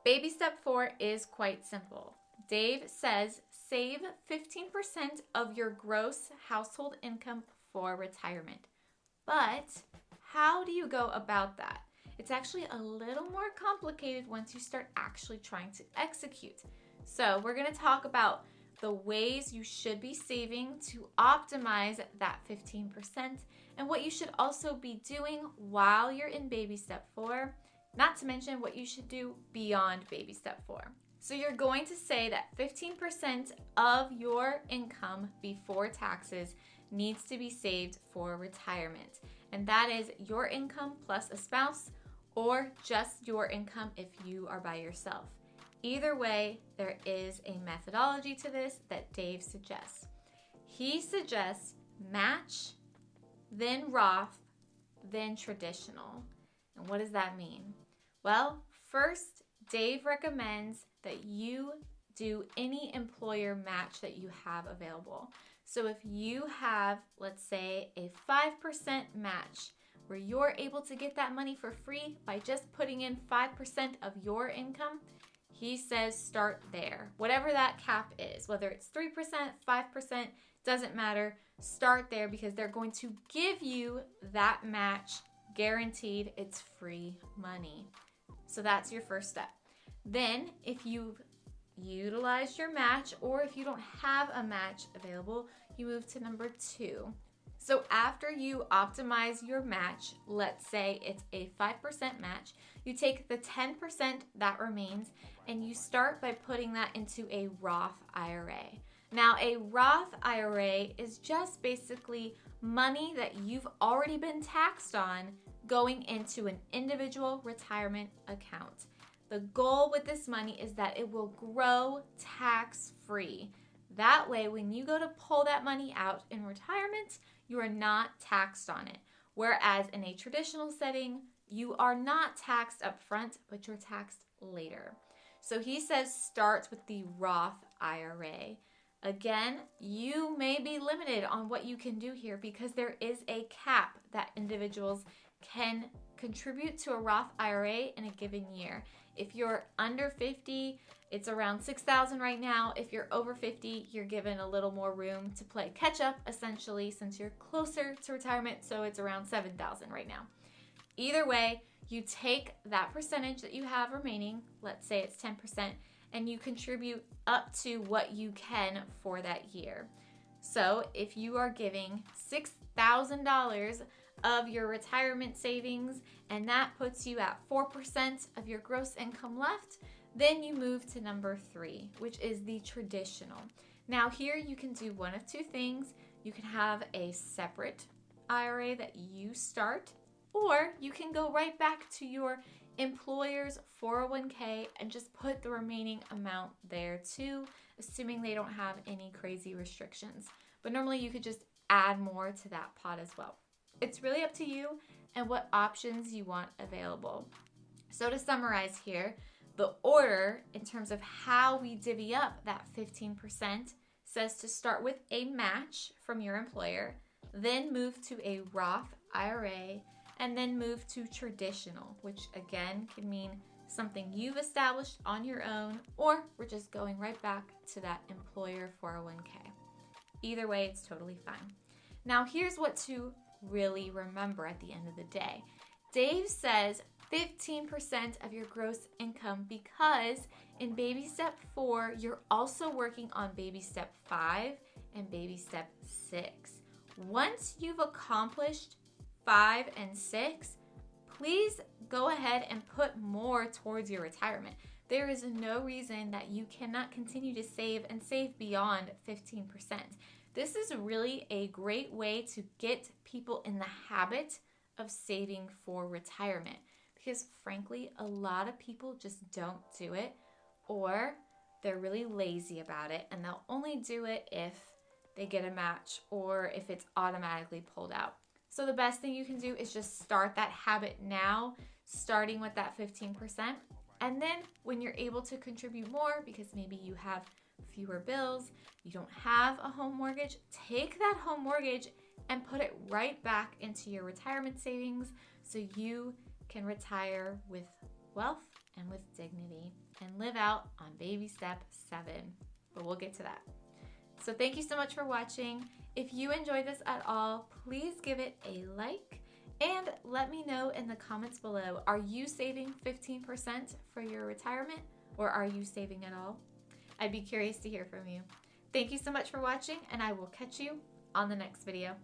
Baby step 4 is quite simple. Dave says save 15% of your gross household income for retirement. But how do you go about that? It's actually a little more complicated once you start actually trying to execute. So we're going to talk about the ways you should be saving to optimize that 15% and what you should also be doing while you're in baby step 4, not to mention what you should do beyond baby step 4. So you're going to say that 15% of your income before taxes needs to be saved for retirement. And that is your income plus a spouse or just your income if you are by yourself. Either way, there is a methodology to this that Dave suggests. He suggests match, then Roth, then traditional. And what does that mean? Well, first, Dave recommends that you do any employer match that you have available. So if you have, let's say, a 5% match where you're able to get that money for free by just putting in 5% of your income, he says start there. Whatever that cap is, whether it's 3%, 5%, doesn't matter. Start there because they're going to give you that match guaranteed. It's free money. So that's your first step. Then if you've utilized your match or if you don't have a match available, you move to number 2. So after you optimize your match, let's say it's a 5% match, you take the 10% that remains and you start by putting that into a Roth IRA. Now, a Roth IRA is just basically money that you've already been taxed on going into an individual retirement account. The goal with this money is that it will grow tax-free. That way, when you go to pull that money out in retirement, you are not taxed on it. Whereas in a traditional setting, you are not taxed up front, but you're taxed later. So he says start with the Roth IRA. Again, you may be limited on what you can do here because there is a cap that individuals can contribute to a Roth IRA in a given year. If you're under 50, it's around $6,000 right now. If you're over 50, you're given a little more room to play catch up, essentially, since you're closer to retirement, so it's around $7,000 right now. Either way, you take that percentage that you have remaining, let's say it's 10%, and you contribute up to what you can for that year. So if you are giving $6,000 of your retirement savings and that puts you at 4% of your gross income left, then you move to number 3, which is the traditional. Now here you can do one of two things. You can have a separate IRA that you start, or you can go right back to your employer's 401k and just put the remaining amount there too, assuming they don't have any crazy restrictions. But normally you could just add more to that pot as well. It's really up to you and what options you want available. So to summarize here, the order in terms of how we divvy up that 15% says to start with a match from your employer, then move to a Roth IRA, and then move to traditional, which again can mean something you've established on your own, or we're just going right back to that employer 401k. Either way, it's totally fine. Now here's what to really remember at the end of the day. Dave says 15% of your gross income because in baby step 4, you're also working on baby step 5 and baby step 6. Once you've accomplished 5 and 6, please go ahead and put more towards your retirement. There is no reason that you cannot continue to save and save beyond 15%. This is really a great way to get people in the habit of saving for retirement because frankly, a lot of people just don't do it, or they're really lazy about it and they'll only do it if they get a match or if it's automatically pulled out. So the best thing you can do is just start that habit now, starting with that 15%. And then when you're able to contribute more because maybe you have fewer bills, you don't have a home mortgage, take that home mortgage and put it right back into your retirement savings so you can retire with wealth and with dignity, and live out on baby step 7. But we'll get to that. So thank you so much for watching. If you enjoyed this at all, please give it a like and let me know in the comments below, are you saving 15% for your retirement or are you saving at all? I'd be curious to hear from you. Thank you so much for watching and I will catch you on the next video.